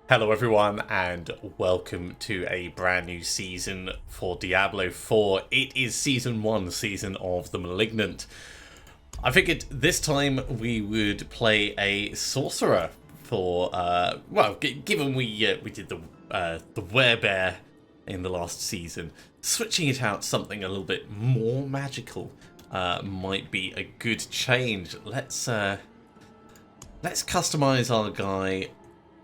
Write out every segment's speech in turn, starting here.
Hello everyone and welcome to a brand new season for Diablo 4. It is season 1, season of the Malignant. I figured this time we would play a sorcerer for, given we did the werebear in the last season, switching it out something a little bit more magical might be a good change. Let's customize our guy.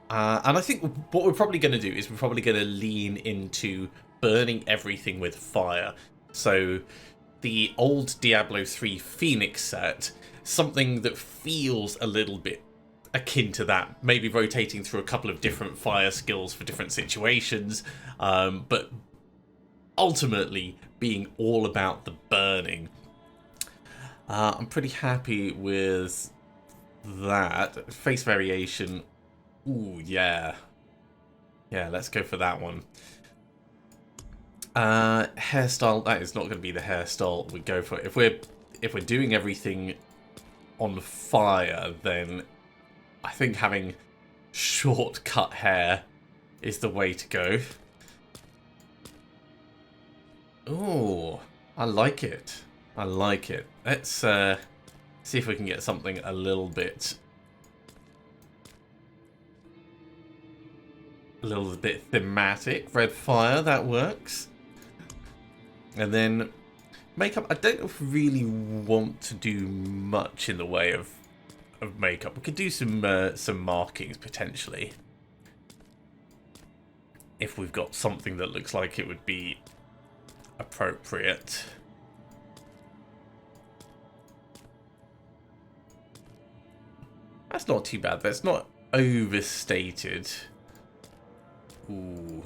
And I think what we're probably going to do is we're probably going to lean into burning everything with fire. So the old Diablo 3 Phoenix set, something that feels a little bit akin to that, maybe rotating through a couple of different fire skills for different situations, but ultimately being all about the burning. I'm pretty happy with that. Face variation. Ooh, yeah. Yeah, let's go for that one. Hairstyle, that is not going to be the hairstyle we go for. If we're doing everything on fire, then I think having short cut hair is the way to go. Ooh, I like it. I like it. Let's see if we can get something a little bit thematic. Red fire, that works. And then makeup, I don't really want to do much in the way of makeup. We could do some markings potentially, if we've got something that looks like it would be appropriate. That's not too bad. That's not overstated. Ooh.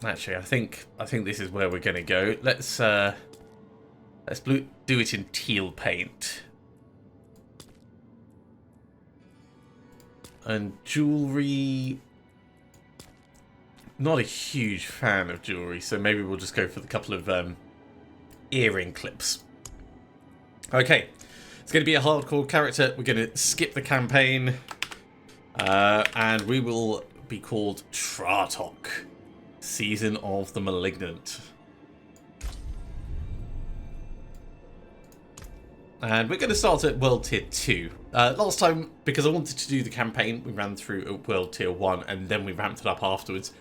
Actually, I think this is where we're gonna go. Let's do it in teal paint. And jewelry. Not a huge fan of jewelry, so maybe we'll just go for the couple of earring clips. Okay, it's gonna be a hardcore character. We're gonna skip the campaign, and we will be called Tratok, Season of the Malignant. And we're going to start at World Tier 2. Last time, because I wanted to do the campaign, we ran through at World Tier 1 and then we ramped it up afterwards.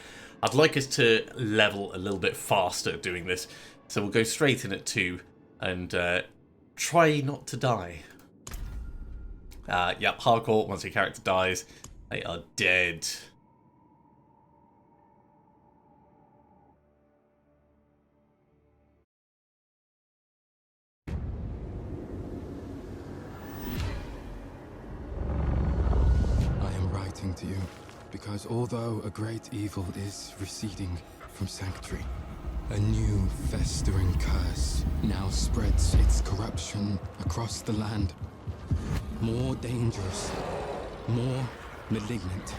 I'd like us to level a little bit faster doing this. So we'll go straight in at 2 and try not to die. Yep, hardcore, once your character dies, they are dead. To you, because although a great evil is receding from Sanctuary, a new festering curse now spreads its corruption across the land. More dangerous, more malignant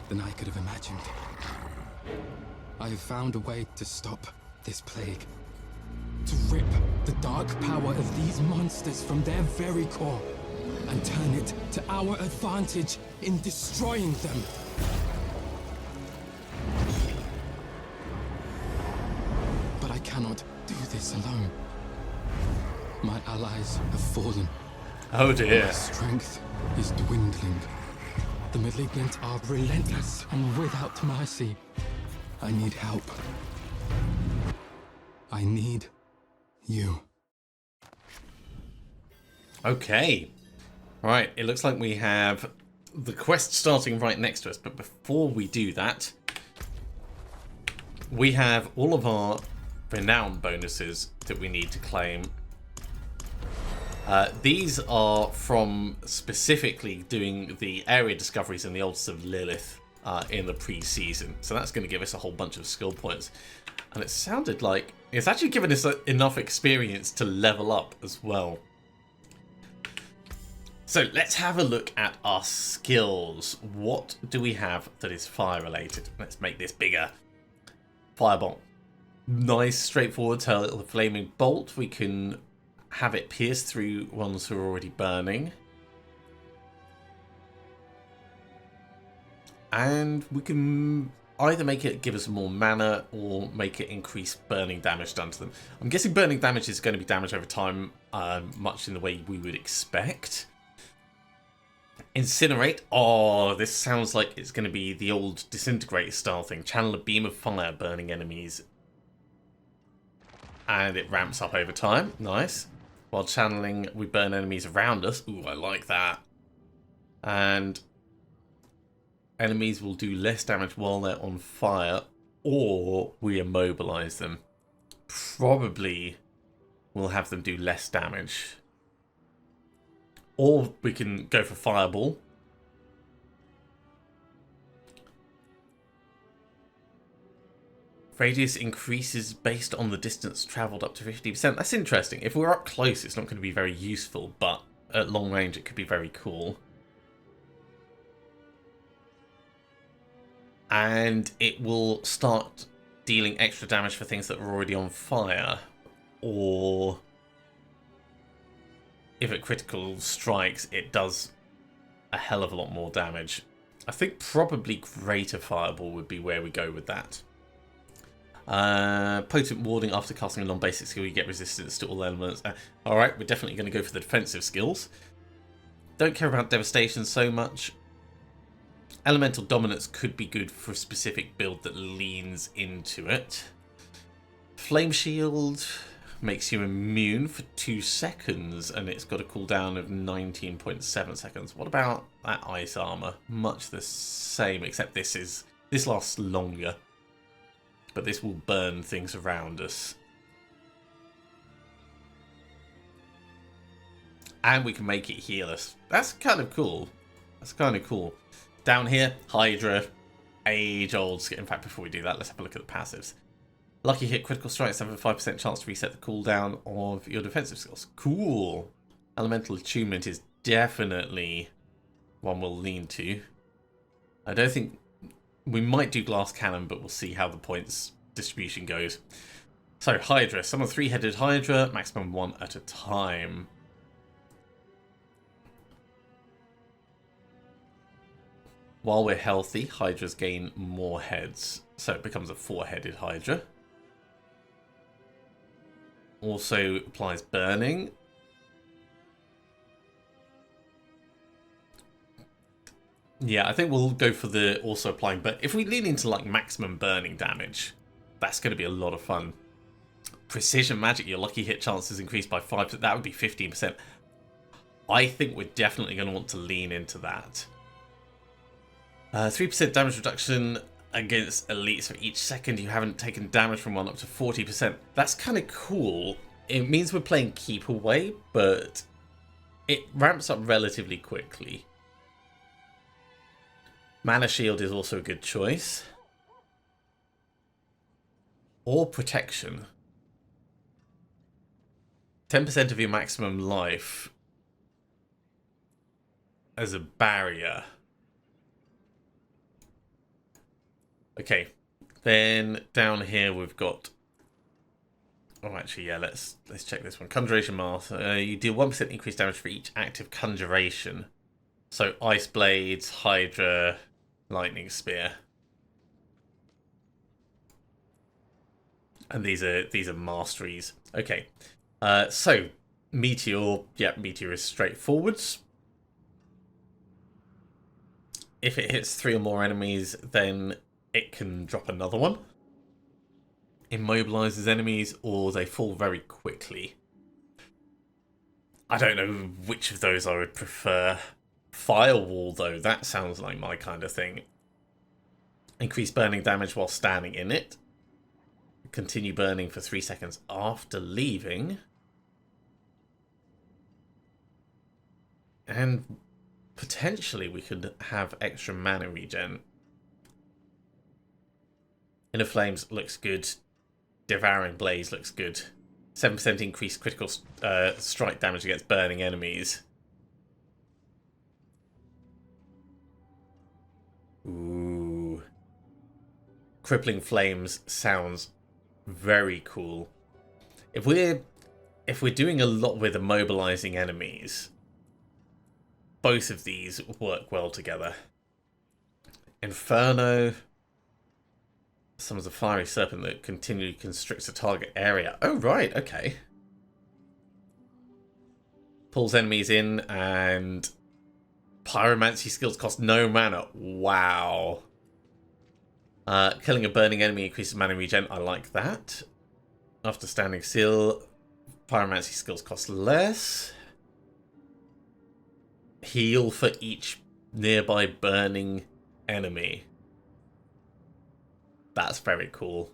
than I could have imagined. I have found a way to stop this plague, to rip the dark power of these monsters from their very core, and turn it to our advantage in destroying them. But I cannot do this alone. My allies have fallen. Oh dear. My strength is dwindling. The Malignant are relentless and without mercy. I need help. I need you. Okay. Right, it looks like we have the quest starting right next to us, but before we do that, we have all of our renown bonuses that we need to claim. These are from specifically doing the area discoveries in the Altars of Lilith in the pre-season, so that's going to give us a whole bunch of skill points. And it sounded like it's actually given us enough experience to level up as well. So let's have a look at our skills. What do we have that is fire related? Let's make this bigger. Fireball. Nice, straightforward tail. The flaming bolt. We can have it pierce through ones who are already burning. And we can either make it give us more mana or make it increase burning damage done to them. I'm guessing burning damage is going to be damage over time, much in the way we would expect. Incinerate. Oh, this sounds like it's going to be the old Disintegrate style thing. Channel a beam of fire, burning enemies. And it ramps up over time. Nice. While channeling, we burn enemies around us. Ooh, I like that. And enemies will do less damage while they're on fire, or we immobilize them. Probably we'll have them do less damage. Or we can go for Fireball. Radius increases based on the distance travelled up to 50%. That's interesting. If we're up close, it's not going to be very useful, but at long range, it could be very cool. And it will start dealing extra damage for things that are already on fire, or if it critical strikes, it does a hell of a lot more damage. I think probably Greater Fireball would be where we go with that. Potent Warding. After casting a non-basic skill, you get resistance to all elements. Alright, we're definitely going to go for the defensive skills. Don't care about Devastation so much. Elemental Dominance could be good for a specific build that leans into it. Flame Shield makes you immune for 2 seconds, and it's got a cooldown of 19.7 seconds. What about that Ice Armor? Much the same, except this lasts longer. But this will burn things around us. And we can make it heal us. That's kind of cool. That's kind of cool. Down here, Hydra. Age old. In fact, before we do that, let's have a look at the passives. Lucky hit, critical strikes have a 5% chance to reset the cooldown of your defensive skills. Cool. Elemental Attunement is definitely one we'll lean to. I don't think... We might do Glass Cannon, but we'll see how the points distribution goes. So, Hydra. Summon 3-headed Hydra, maximum 1 at a time. While we're healthy, Hydras gain more heads. So it becomes a 4-headed Hydra. Also applies burning. Yeah, I think we'll go for the also applying, but if we lean into like maximum burning damage, that's going to be a lot of fun. Precision magic, your lucky hit chances increased by 5%. That would be 15%. I think we're definitely going to want to lean into that. 3% damage reduction against elites for each second you haven't taken damage from one, up to 40%. That's kind of cool. It means we're playing keep away, but it ramps up relatively quickly. Mana Shield is also a good choice. Or Protection. 10% of your maximum life as a barrier. Okay, then down here we've got... Oh, actually, yeah, let's check this one. Conjuration Mask. You deal 1% increased damage for each active conjuration. So Ice Blades, Hydra, Lightning Spear. And these are masteries. Okay, so Meteor. Yeah, Meteor is straightforward. If it hits 3 or more enemies, then it can drop another one. Immobilizes enemies, or they fall very quickly. I don't know which of those I would prefer. Firewall, though, that sounds like my kind of thing. Increase burning damage while standing in it. Continue burning for 3 seconds after leaving. And potentially we could have extra mana regen. Inner Flames looks good. Devouring Blaze looks good. 7% increased critical strike damage against burning enemies. Ooh. Crippling Flames sounds very cool. If we're doing a lot with immobilizing enemies, both of these work well together. Inferno. Summons a fiery serpent that continually constricts a target area. Oh, right, okay. Pulls enemies in, and pyromancy skills cost no mana. Wow. Killing a burning enemy increases mana regen. I like that. After standing still, pyromancy skills cost less. Heal for each nearby burning enemy. That's very cool.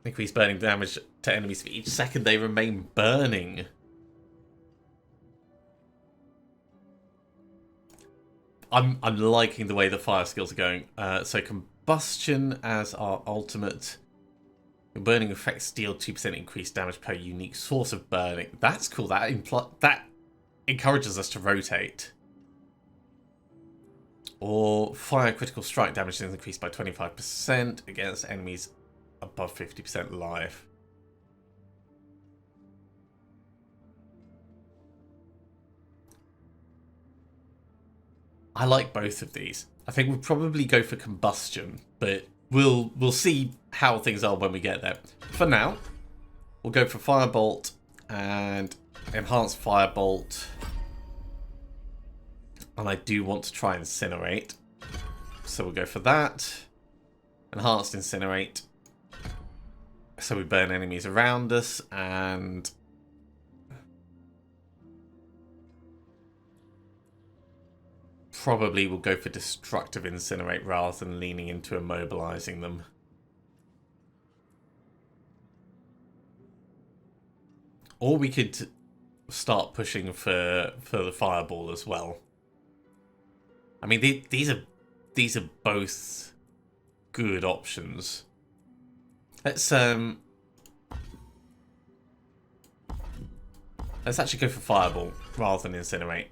Increase burning damage to enemies for each second they remain burning. I'm liking the way the fire skills are going. So combustion as our ultimate. Burning effects deal 2% increased damage per unique source of burning. That's cool. That encourages us to rotate. Or fire critical strike damage is increased by 25% against enemies above 50% life. I like both of these. I think we'll probably go for combustion, but we'll see how things are when we get there. For now, we'll go for firebolt and enhanced firebolt. And I do want to try incinerate. So we'll go for that. Enhanced incinerate. So we burn enemies around us, and probably we'll go for destructive incinerate rather than leaning into immobilizing them. Or we could start pushing for the fireball as well. I mean, these are both good options. Let's actually go for fireball rather than incinerate.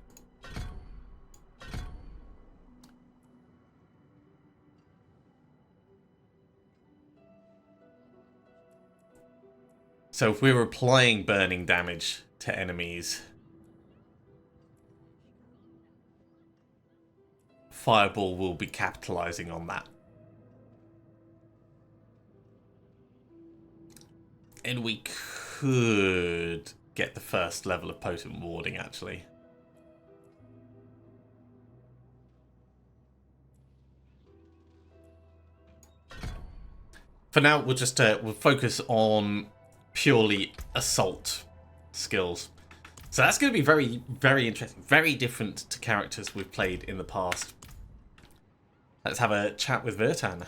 So if we're applying burning damage to enemies, fireball will be capitalizing on that. And we could get the first level of potent warding, actually. For now, we'll just we'll focus on purely assault skills. So that's going to be very, very interesting. Very different to characters we've played in the past. Let's have a chat with Vertan.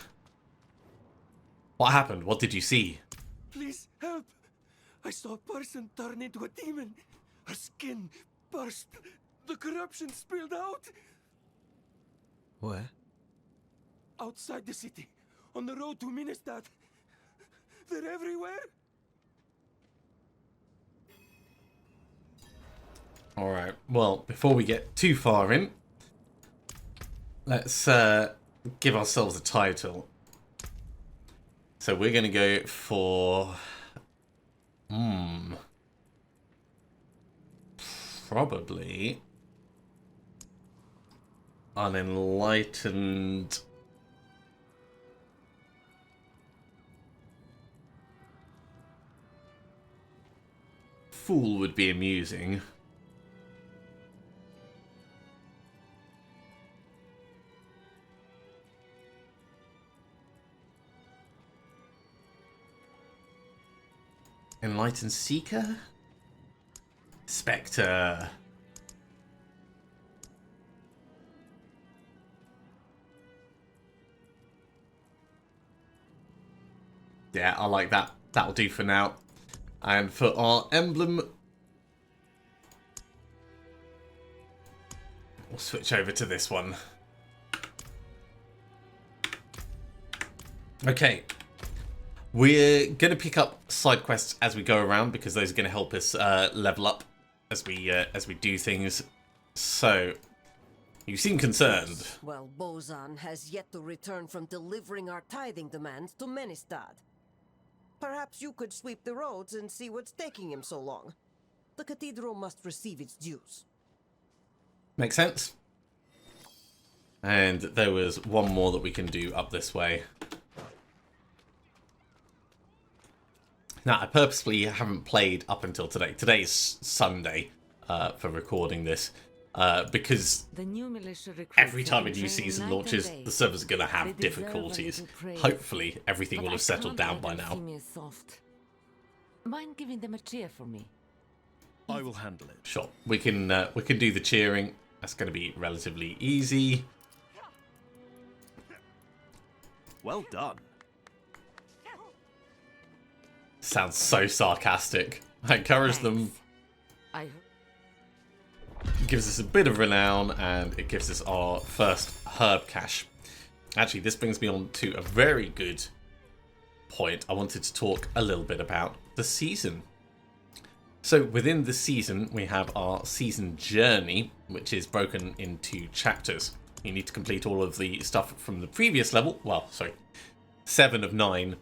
What happened? What did you see? Please help! I saw a person turn into a demon. Her skin burst. The corruption spilled out. Where? Outside the city. On the road to Minestad. They're everywhere. Alright, well, before we get too far in, let's give ourselves a title. So we're going to go for... probably... Unenlightened... Fool would be amusing. Enlightened Seeker? Spectre. Yeah, I like that. That'll do for now. And for our emblem, we'll switch over to this one. Okay. We're going to pick up side quests as we go around because those are going to help us level up as we do things. So, you seem concerned. Well, Bozan has yet to return from delivering our tithing demands to Menestad. Perhaps you could sweep the roads and see what's taking him so long. The cathedral must receive its dues. Makes sense. And there was one more that we can do up this way. Now, I purposely haven't played up until today. Today is Sunday for recording this. Because every time a new season launches, the servers are going to have difficulties. Hopefully, everything will have settled down by now. Mind giving them a cheer for me? I will handle it. Sure, we can do the cheering. That's going to be relatively easy. Well done. Sounds so sarcastic. I encourage them. I It gives us a bit of renown, and it gives us our first herb cache. Actually, this brings me on to a very good point. I wanted to talk a little bit about the season. So within the season, we have our season journey, which is broken into chapters. You need to complete all of the stuff from the previous level. Well, sorry, 7 of 9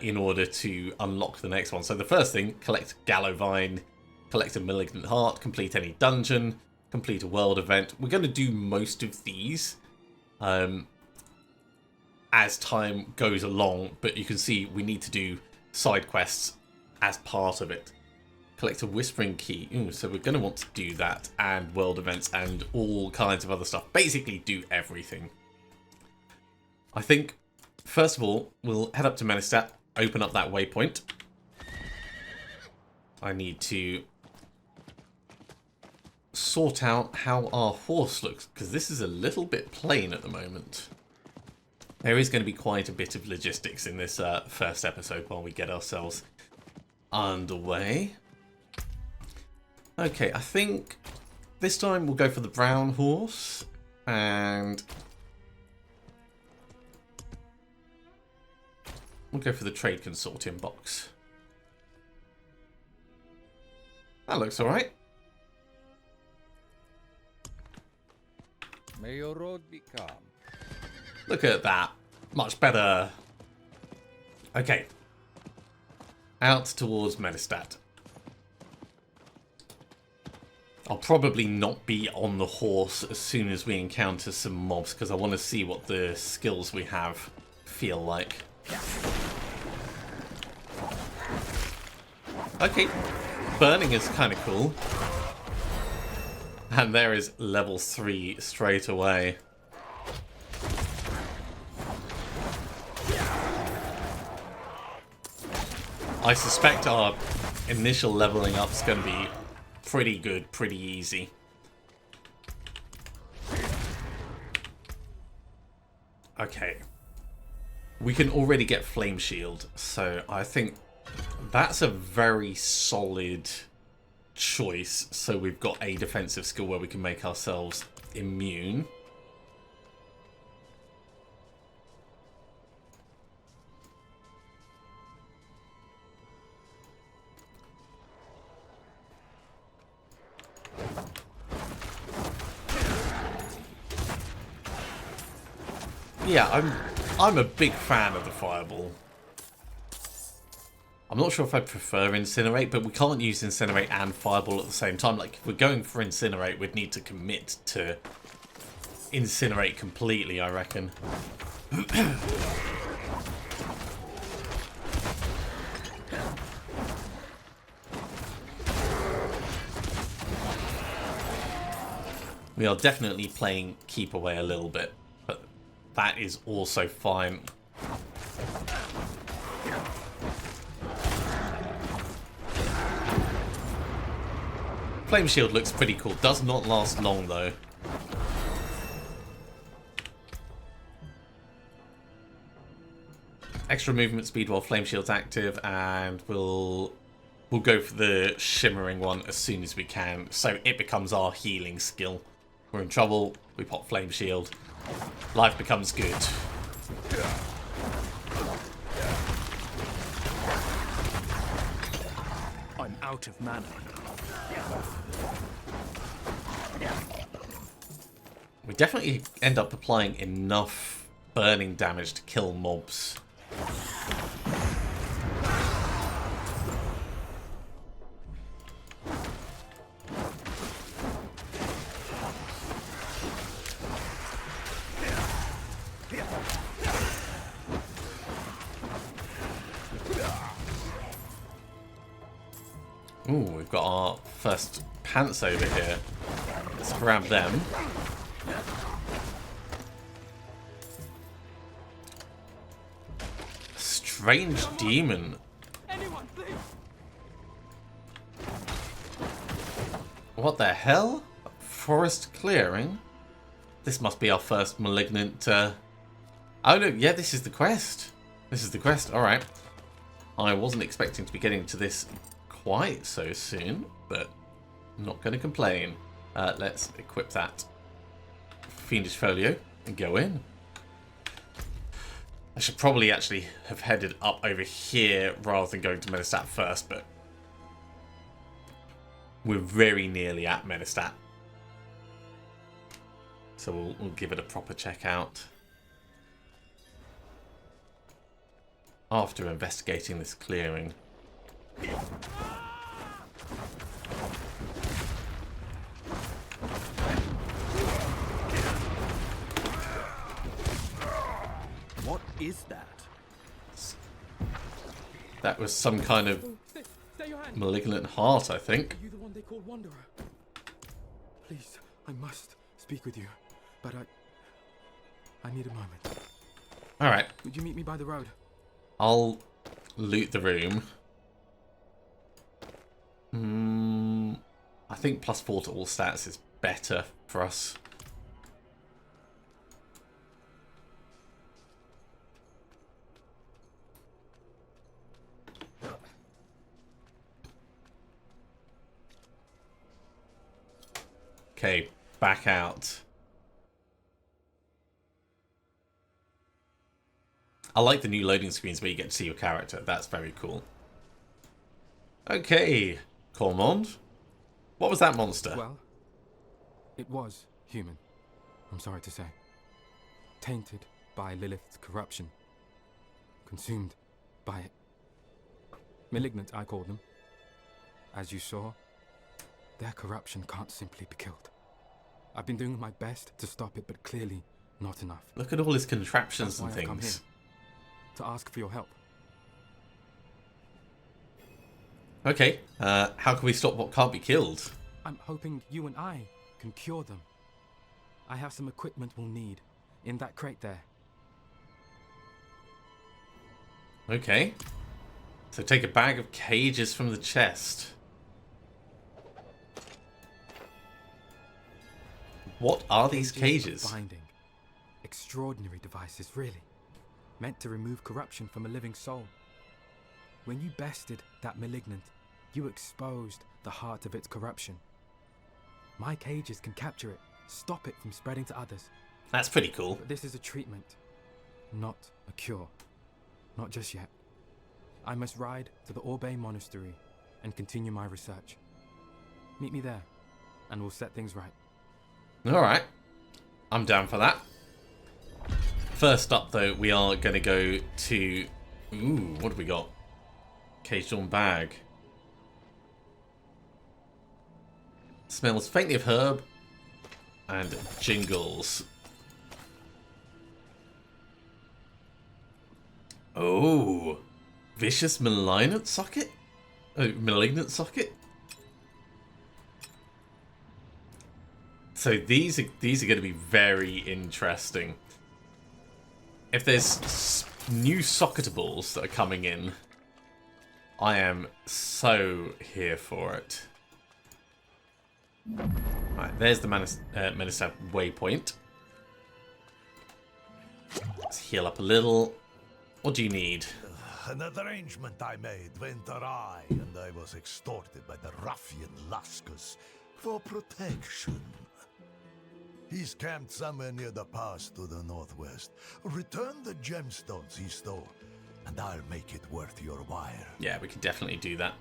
in order to unlock the next one. So the first thing, collect Gallow Vine, collect a Malignant Heart, complete any dungeon, complete a world event. We're going to do most of these as time goes along, but you can see we need to do side quests as part of it. Collect a Whispering Key. Ooh, so we're going to want to do that, and world events and all kinds of other stuff. Basically do everything. I think, first of all, we'll head up to Menestad, open up that waypoint. I need to sort out how our horse looks, because this is a little bit plain at the moment. There is going to be quite a bit of logistics in this first episode while we get ourselves underway. Okay, I think this time we'll go for the brown horse, and we'll go for the Trade Consortium box. That looks alright. May your road be calm. Look at that. Much better. Okay. Out towards Menestad. I'll probably not be on the horse as soon as we encounter some mobs, because I want to see what the skills we have feel like. Okay. Burning is kind of cool. And there is level 3 straight away. I suspect our initial leveling up is going to be pretty good, pretty easy. Okay. We can already get Flame Shield, so I think that's a very solid choice. So we've got a defensive skill where we can make ourselves immune. Yeah, I'm a big fan of the Fireball. I'm not sure if I prefer Incinerate, but we can't use Incinerate and Fireball at the same time. Like, if we're going for Incinerate, we'd need to commit to Incinerate completely, I reckon. We are definitely playing keep away a little bit, but that is also fine. Flame Shield looks pretty cool. Does not last long though. Extra movement speed while Flame Shield's active, and we'll go for the shimmering one as soon as we can, so it becomes our healing skill. We're in trouble, we pop Flame Shield. Life becomes good. I'm out of mana. We definitely end up applying enough burning damage to kill mobs. Ooh, we've got our first pants over here. Let's grab them. Strange demon. Anyone, please! What the hell? Forest clearing? This must be our first malignant... Oh no, yeah, this is the quest. This is the quest, alright. I wasn't expecting to be getting to this quite so soon, but I'm not going to complain. Let's equip that Fiendish Folio and go in. I should probably actually have headed up over here rather than going to Medistat first, but we're very nearly at Medistat. So we'll give it a proper check out. After investigating this clearing. What is that? That was some kind of Stay your hand. malignant heart, I think. Are you the one they call Wanderer? Please, I must speak with you, but I need a moment. Alright, Would you meet me by the road? I'll loot the room. I think +4 to all stats is better for us. Okay, back out. I like the new loading screens where you get to see your character. That's very cool. Okay, Cormond. What was that monster? Well, it was human, I'm sorry to say. Tainted by Lilith's corruption. Consumed by it. Malignant, I call them. As you saw, their corruption can't simply be killed. I've been doing my best to stop it, but clearly not enough. Look at all his contraptions That's and why I've come things. here, to ask for your help. Okay, how can we stop what can't be killed? I'm hoping you and I can cure them. I have some equipment we'll need in that crate there. Okay. So take a bag of cages from the chest. What are these cages? of binding. Extraordinary devices, really. Meant to remove corruption from a living soul. When you bested that malignant, you exposed the heart of its corruption. My cages can capture it, stop it from spreading to others. That's pretty cool. But this is a treatment, not a cure. Not just yet. I must ride to the Orbe Monastery and continue my research. Meet me there, and we'll set things right. Alright. I'm down for that. First up, though, we are going to go to... Ooh, what have we got? Caged on bag. Smells faintly of herb and jingles. Oh, vicious malignant socket? Oh, malignant socket? So these are going to be very interesting. If there's new socketables that are coming in, I am so here for it. Right, there's the Medistat waypoint. Let's heal up a little. What do you need? An arrangement I made went awry, and I was extorted by the ruffian Laskus for protection. He's camped somewhere near the pass to the northwest. Return the gemstones he stole, and I'll make it worth your while. Yeah, we can definitely do that.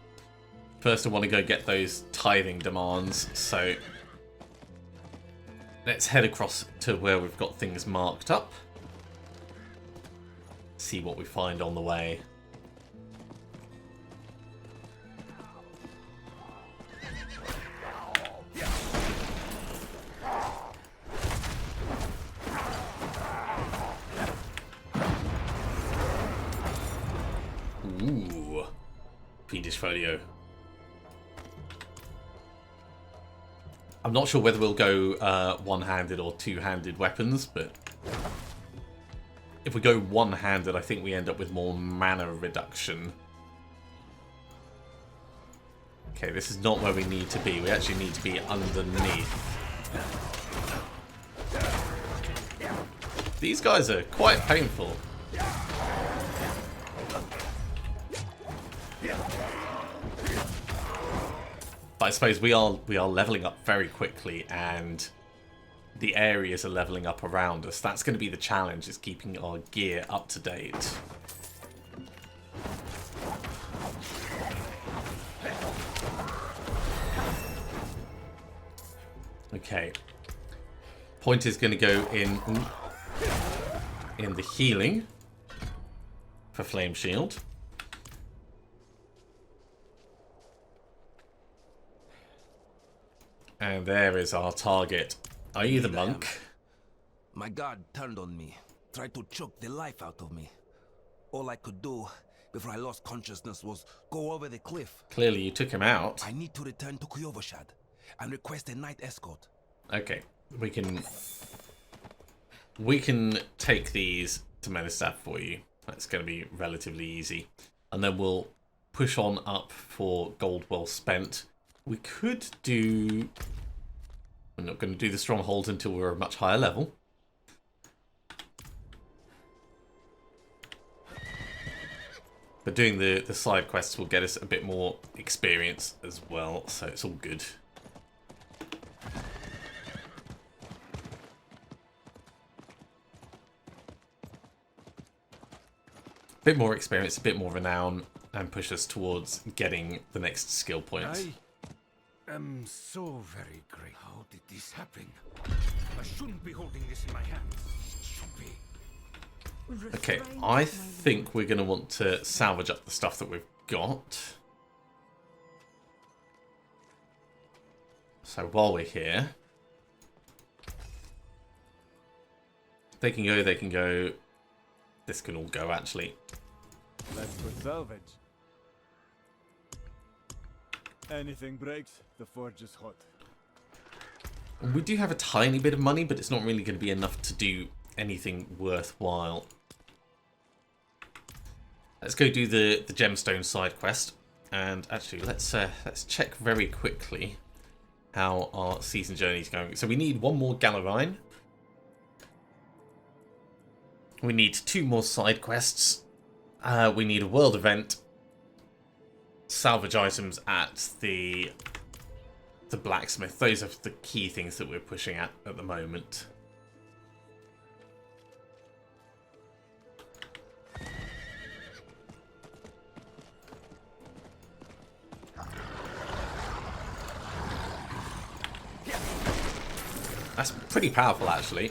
First, I want to go get those tithing demands, so let's head across to where we've got things marked up. See what we find on the way. Ooh, Fiendish Folio. I'm not sure whether we'll go one-handed or two-handed weapons, but if we go one-handed, I think we end up with more mana reduction. Okay, this is not where we need to be. We actually need to be underneath. These guys are quite painful. But I suppose we are leveling up very quickly, and the areas are leveling up around us. That's going to be the challenge, is keeping our gear up to date. Okay. Point is going to go in the healing for Flame Shield. And there is our target. Are you the monk? My god turned on me, tried to choke the life out of me. All I could do before I lost consciousness was go over the cliff. Clearly you took him out. I need to return to Kuyovashad and request a night escort. Okay, we can take these to Menestad for you. That's going to be relatively easy. And then we'll push on up for gold well spent. We could do... We're not going to do the stronghold until we're a much higher level. But doing the side quests will get us a bit more experience as well, so it's all good. A bit more experience, a bit more renown, and push us towards getting the next skill point. I am so very great. How did this happen? I shouldn't be holding this in my hands. Should be. Okay, I think we're going to want to salvage up the stuff that we've got. So while we're here, they can go, they can go. This can all go, actually. Let's go salvage. Anything breaks, the forge is hot. We do have a tiny bit of money, but it's not really going to be enough to do anything worthwhile. Let's go do the gemstone side quest, and actually let's check very quickly how our season journey is going. So we need one more Gallerine. We need 2 more side quests. We need a world event. Salvage items at the blacksmith. Those are the key things that we're pushing at the moment. That's pretty powerful, actually.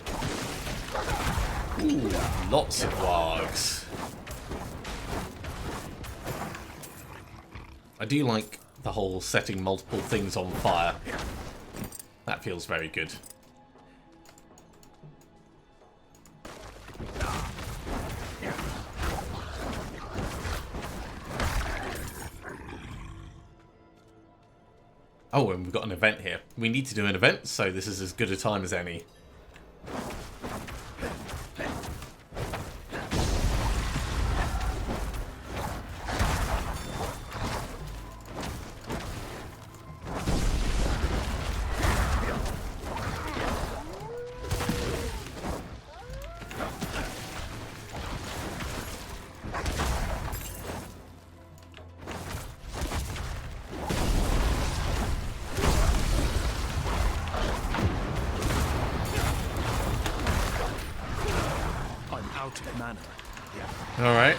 Ooh, lots of wargs. I do like the whole setting multiple things on fire. That feels very good. Oh, and we've got an event here. We need to do an event, so this is as good a time as any. Alright.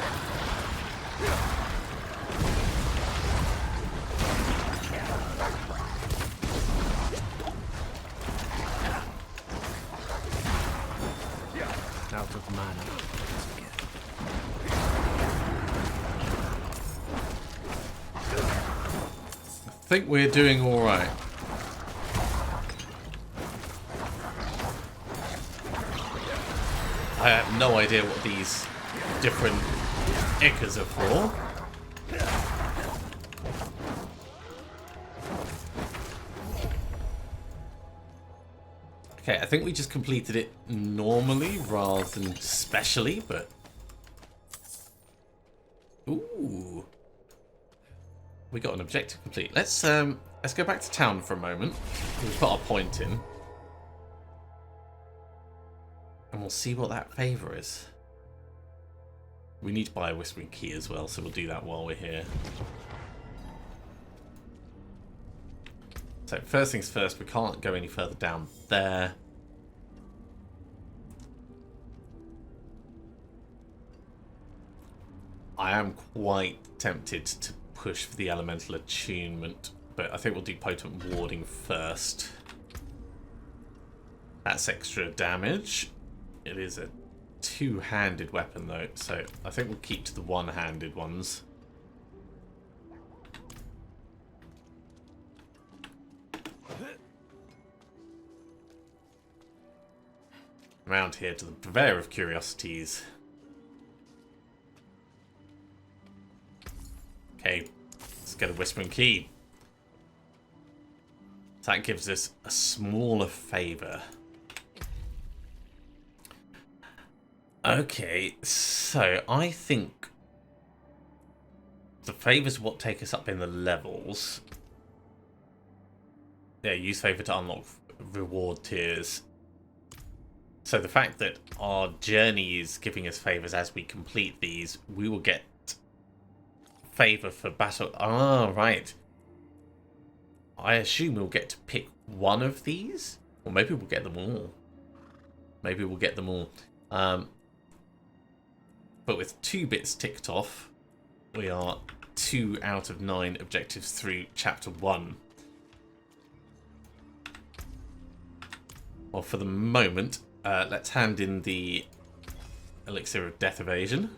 Out of mana. I think we're doing alright. I have no idea what these different ichors are for. Okay, I think we just completed it normally rather than specially, but... Ooh. We got an objective complete. Let's go back to town for a moment. We'll put our point in. And we'll see what that favour is. We need to buy a Whispering Key as well, so we'll do that while we're here. So first things first, we can't go any further down there. I am quite tempted to push for the elemental attunement, but I think we'll do potent warding first. That's extra damage. It is a two-handed weapon though, so I think we'll keep to the one-handed ones. Around here to the Purveyor of Curiosities. Okay, let's get a Whispering Key. That gives us a smaller favour. Okay, so I think the favours what take us up in the levels. Yeah, use favour to unlock reward tiers. So the fact that our journey is giving us favours as we complete these, we will get favour for battle. Ah, right. I assume we'll get to pick one of these, or maybe we'll get them all. Maybe we'll get them all. But with 2 bits ticked off, we are 2 out of 9 objectives through chapter 1. Well, for the moment, let's hand in the Elixir of Death Evasion.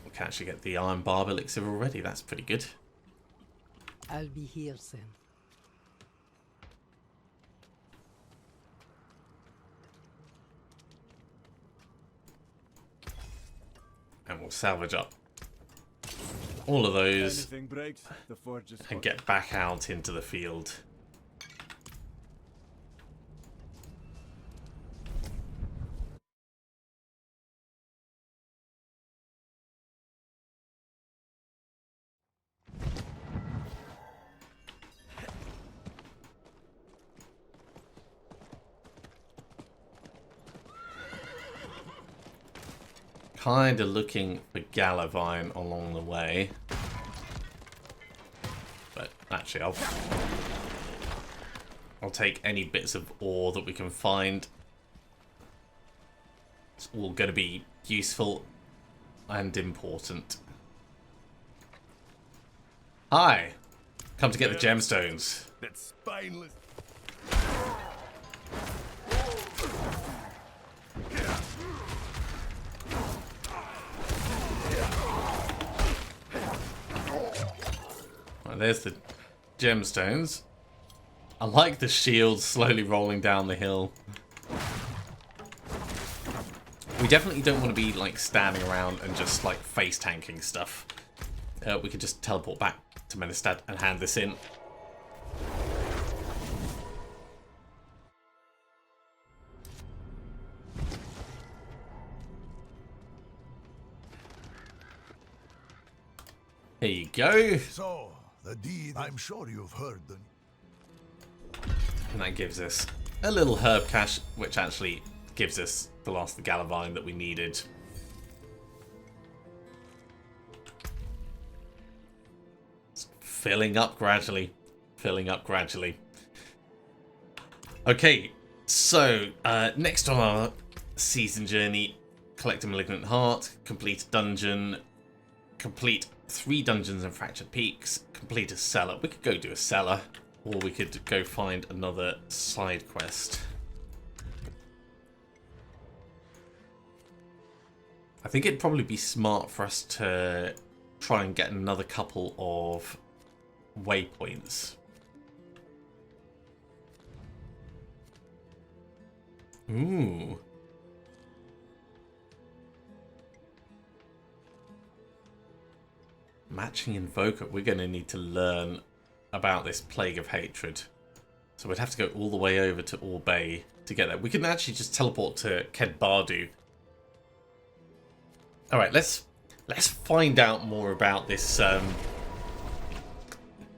We can actually get the Iron Barb Elixir already, that's pretty good. I'll be here soon. And we'll salvage up all of those Anything breaks, the forge is and hot. get back out into the field. Kind of looking for Galavine along the way. But actually, I'll take any bits of ore that we can find. It's all going to be useful and important. Hi! Come to get the gemstones. That spineless. Right, there's the gemstones. I like the shield slowly rolling down the hill. We definitely don't want to be like standing around and just like face tanking stuff. We could just teleport back to Menestad and hand this in. Here you go. So, the deed, I'm sure you've heard the... And that gives us a little herb cache, which actually gives us the last of the Galavine that we needed. It's filling up gradually. Filling up gradually. Okay, so next on our season journey, collect a Malignant Heart, complete a dungeon, complete 3 dungeons and Fractured Peaks, complete a cellar. We could go do a cellar, or we could go find another side quest. I think it'd probably be smart for us to try and get another couple of waypoints. Ooh. Matching Invoker. We're going to need to learn about this Plague of Hatred. So we'd have to go all the way over to Orbay to get there. We can actually just teleport to Kedbardu. Alright, let's find out more about this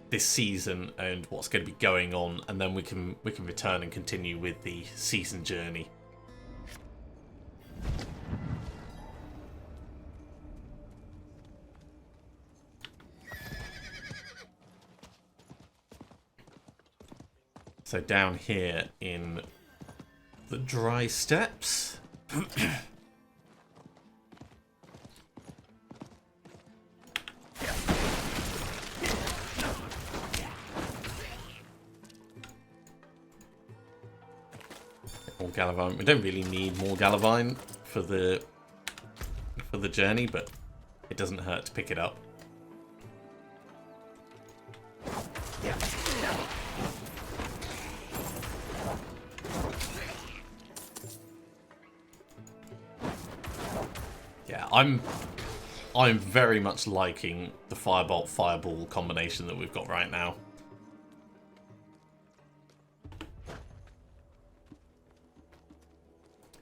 this season and what's going to be going on, and then we can return and continue with the season journey. So down here in the dry steppes. More Galavine. We don't really need more Galavine for the journey, but it doesn't hurt to pick it up. Yeah, I'm very much liking the Firebolt Fireball combination that we've got right now.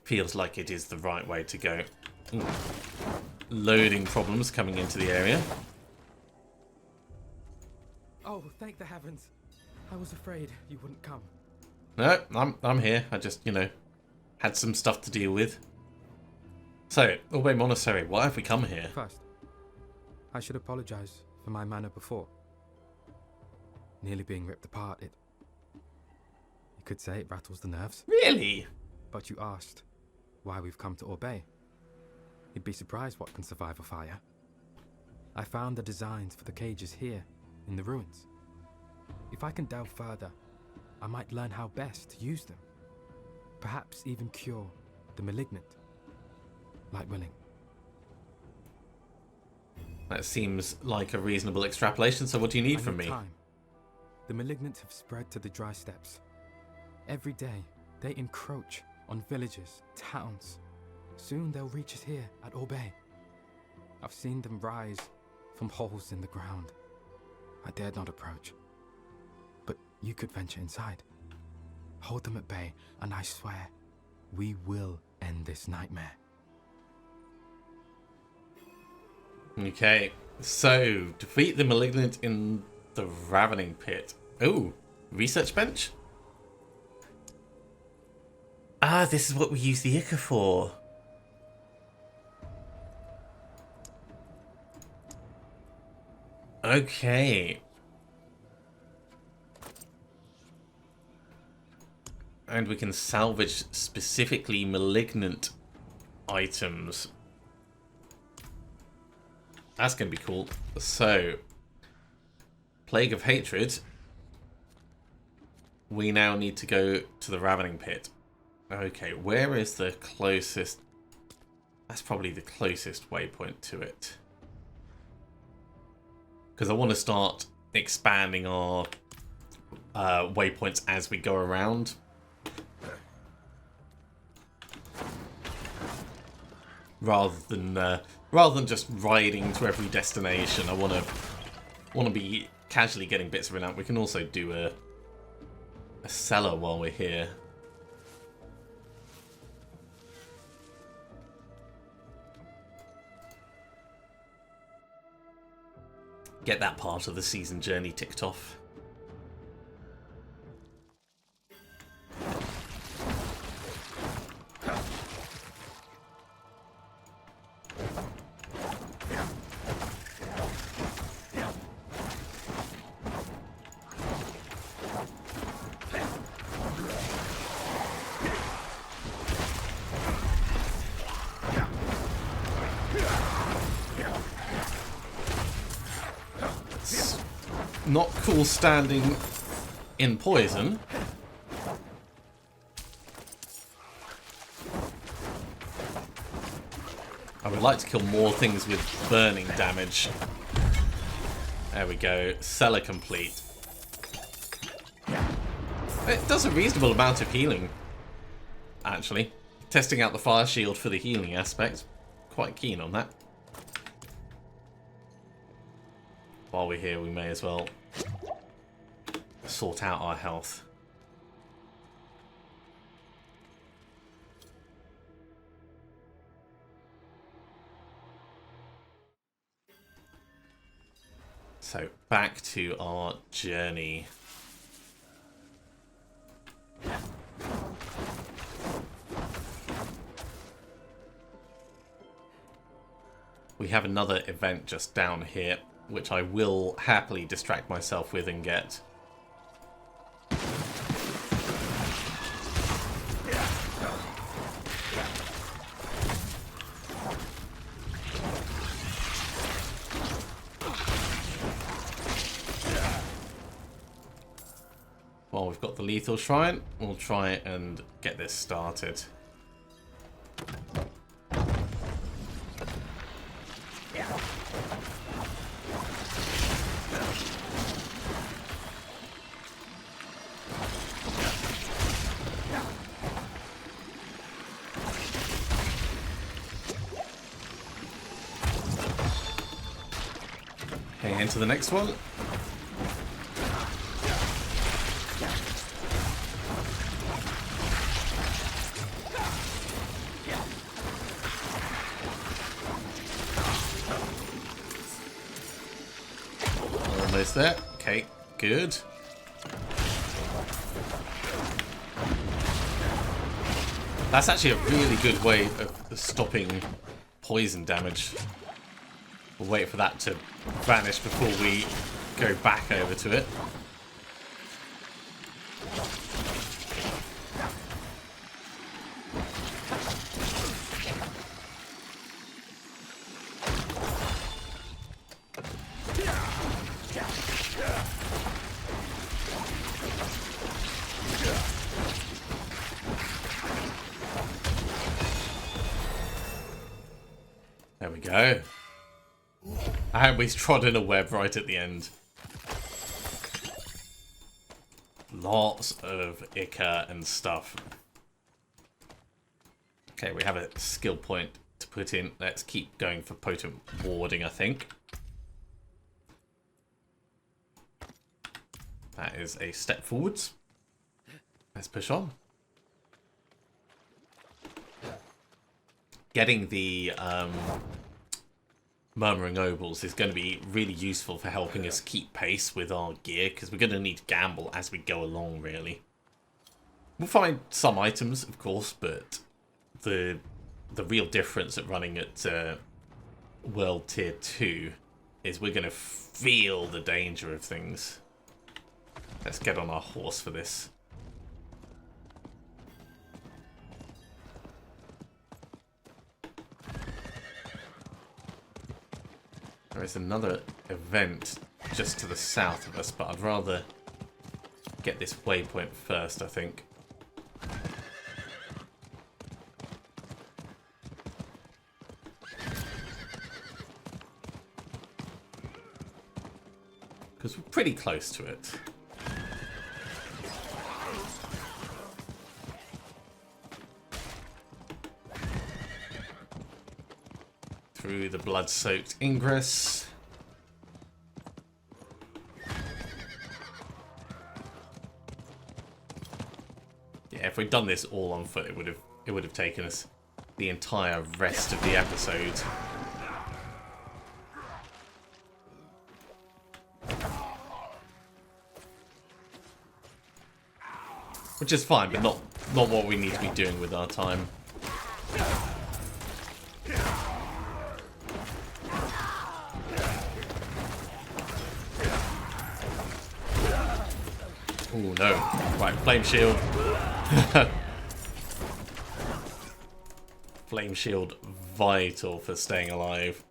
Feels like it is the right way to go. Ooh. Loading problems coming into the area. Oh, thank the heavens. I was afraid you wouldn't come. No, I'm here. I just, you know, had some stuff to deal with. So, Orbay Monastery, why have we come here? First, I should apologize for my manner before. Nearly being ripped apart, you could say it rattles the nerves. Really? But you asked why we've come to Orbay. You'd be surprised what can survive a fire. I found the designs for the cages here, in the ruins. If I can delve further, I might learn how best to use them. Perhaps even cure the malignant. Like willing. That seems like a reasonable extrapolation, so what do you need from me? Time. The malignant have spread to the dry steppes. Every day, they encroach on villages, towns. Soon they'll reach us here at Orbay. I've seen them rise from holes in the ground. I dared not approach. But you could venture inside. Hold them at bay, and I swear, we will end this nightmare. Okay, so defeat the malignant in the Ravening Pit. Oh, research bench? Ah, this is what we use the Ica for. Okay. And we can salvage specifically malignant items. That's going to be cool. So, Plague of Hatred. We now need to go to the Ravening Pit. Okay, where is the closest? That's probably the closest waypoint to it. Because I want to start expanding our waypoints as we go around. Rather than just riding to every destination, I want to be casually getting bits of it out. We can also do a cellar while we're here. Get that part of the season journey ticked off. Not cool standing in poison. I would like to kill more things with burning damage. There we go. Cellar complete. It does a reasonable amount of healing, actually. Testing out the fire shield for the healing aspect. Quite keen on that. while we're here, we may as well sort out our health. So back to our journey. We have another event just down here, which I will happily distract myself with and get. While we've got the lethal shrine, we'll try and get this started. Okay, into the next one. Almost there. Okay, good. That's actually a really good way of stopping poison damage. We'll wait for that to vanish before we go back over to it. There we go. And we trod in a web right at the end. Lots of ichor and stuff. Okay, we have a skill point to put in. Let's keep going for potent warding, I think. That is a step forwards. Let's push on. Getting the Murmuring Obols is going to be really useful for helping us keep pace with our gear, because we're going to need to gamble as we go along, really. We'll find some items, of course, but the real difference at running at World Tier 2 is we're going to feel the danger of things. Let's get on our horse for this. There is another event just to the south of us, but I'd rather get this waypoint first, I think. Because we're pretty close to it. Through the blood-soaked ingress. Yeah, if we'd done this all on foot, it would have taken us the entire rest of the episode. Which is fine, but not what we need to be doing with our time. Oh no. Right, flame shield. Flame shield vital for staying alive.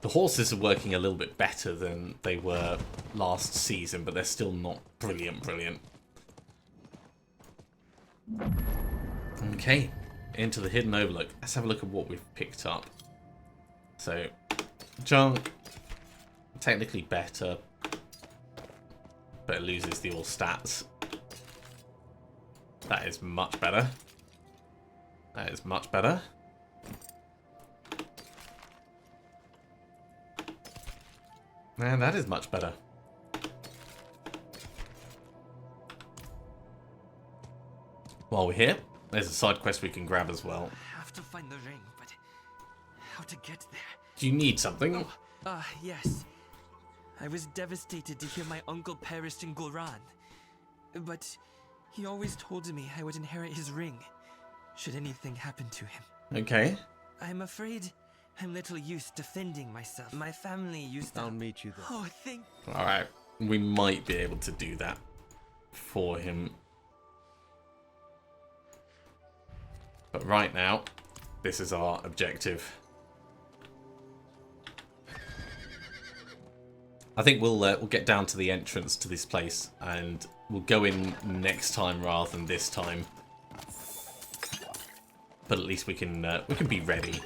The horses are working a little bit better than they were last season, but they're still not brilliant. Okay, into the Hidden Overlook. Let's have a look at what we've picked up. So, junk, technically better. but it loses the all stats. That is much better. That is much better. And that is much better. While we're here, there's a side quest we can grab as well. I have to find the ring, but how to get there? Do you need something? Yes. I was devastated to hear my uncle perished in Gulran. But he always told me I would inherit his ring, should anything happen to him. Okay. I'm afraid I'm little used defending myself. My family used to... I'll meet you there. Oh, thank... Alright. We might be able to do that for him. But right now, this is our objective. I think we'll get down to the entrance to this place, and we'll go in next time rather than this time. But at least we can be ready.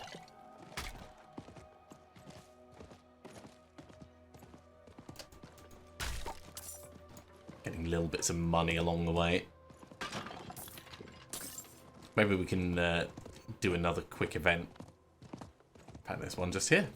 Getting little bits of money along the way. Maybe we can do another quick event. In fact, there's one just here.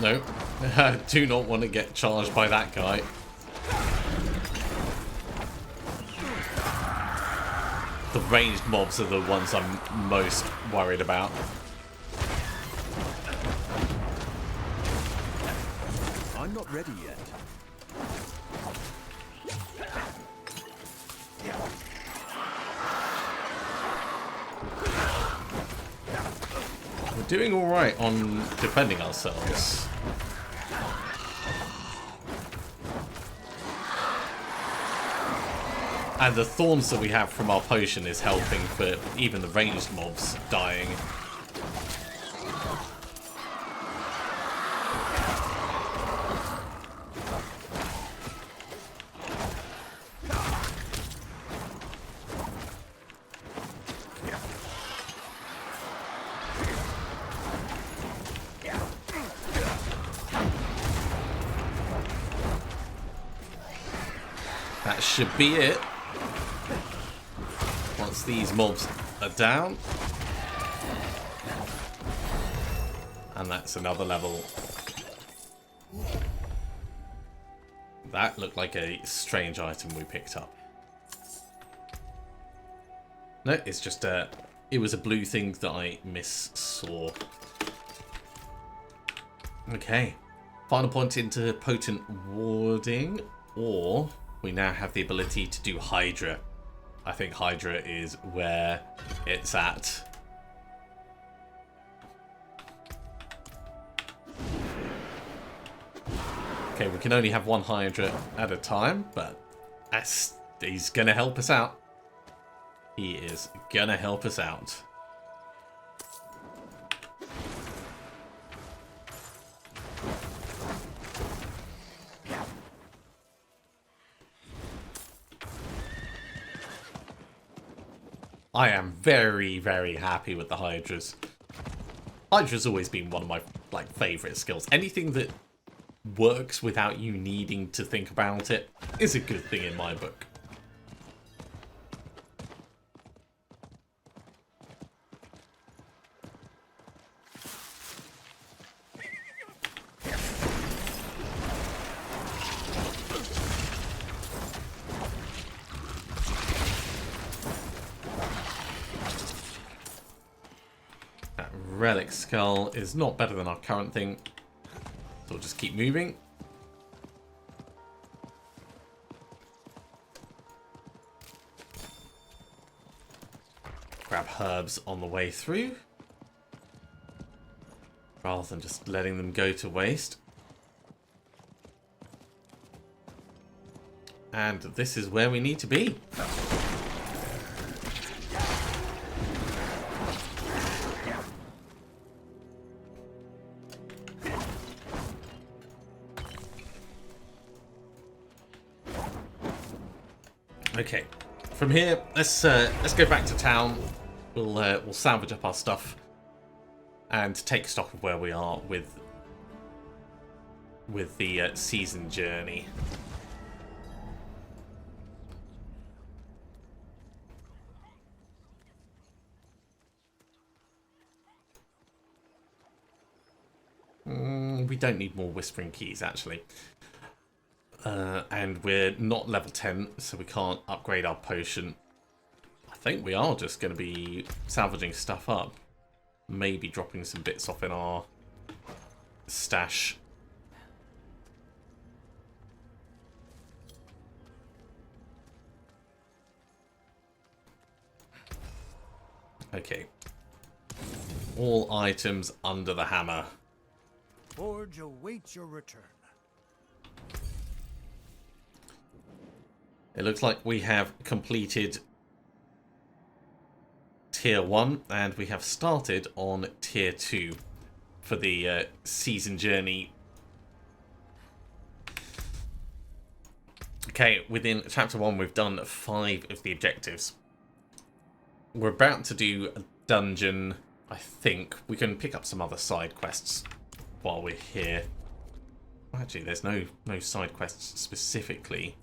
No, I do not want to get charged by that guy. The ranged mobs are the ones I'm most worried about. I'm not ready yet. We're doing alright on defending ourselves. And the thorns that we have from our potion is helping for even the ranged mobs dying. That should be it. Once these mobs are down. And that's another level. That looked like a strange item we picked up. No, it's just it was a blue thing that I missaw. Okay. Final point into potent warding, or we now have the ability to do Hydra. I think Hydra is where it's at. Okay, we can only have one Hydra at a time, but he's gonna help us out. He is gonna help us out. I am very, very happy with the Hydras. Hydra's always been one of my favourite skills. Anything that works without you needing to think about it is a good thing in my book. Relic Skull is not better than our current thing, so we'll just keep moving. Grab herbs on the way through, rather than just letting them go to waste. And this is where we need to be. Okay, from here, let's go back to town. We'll salvage up our stuff and take stock of where we are with the season journey. We don't need more whispering keys, actually. And we're not level 10, so we can't upgrade our potion. I think we are just going to be salvaging stuff up. Maybe dropping some bits off in our stash. Okay. All items under the hammer. Forge awaits your return. It looks like we have completed Tier 1 and we have started on Tier 2 for the season journey. Okay, within Chapter 1 we've done 5 of the objectives. We're about to do a dungeon, I think. We can pick up some other side quests while we're here. Actually, there's no side quests specifically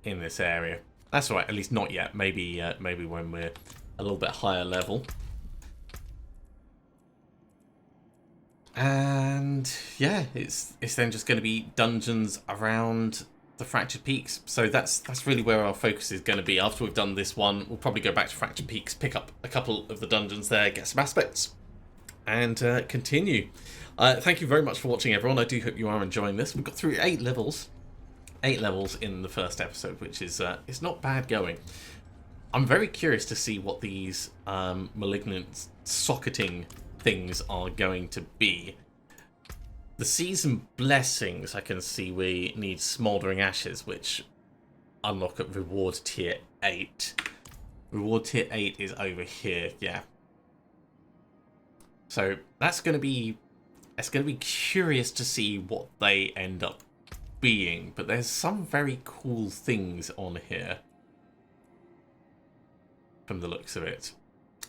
in this area. That's all right, at least not yet. Maybe when we're a little bit higher level. And yeah, it's then just going to be dungeons around the Fractured Peaks. So that's really where our focus is going to be. After we've done this one, we'll probably go back to Fractured Peaks, pick up a couple of the dungeons there, get some aspects, and continue. Thank you very much for watching, everyone. I do hope you are enjoying this. We've got through 8 levels. 8 levels in the first episode, which is it's not bad going. I'm very curious to see what these malignant socketing things are going to be. The season blessings, I can see we need Smouldering Ashes, which unlock at reward tier 8. Reward tier 8 is over here, yeah. So that's going to be curious to see what they end up being, but there's some very cool things on here from the looks of it.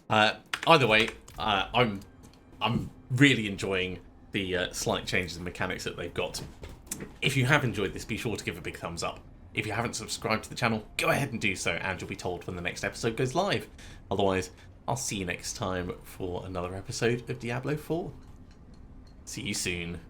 Either way, I'm really enjoying the slight changes in mechanics that they've got. If you have enjoyed this, be sure to give a big thumbs up. If you haven't subscribed to the channel, go ahead and do so, and you'll be told when the next episode goes live. Otherwise, I'll see you next time for another episode of Diablo 4. See you soon.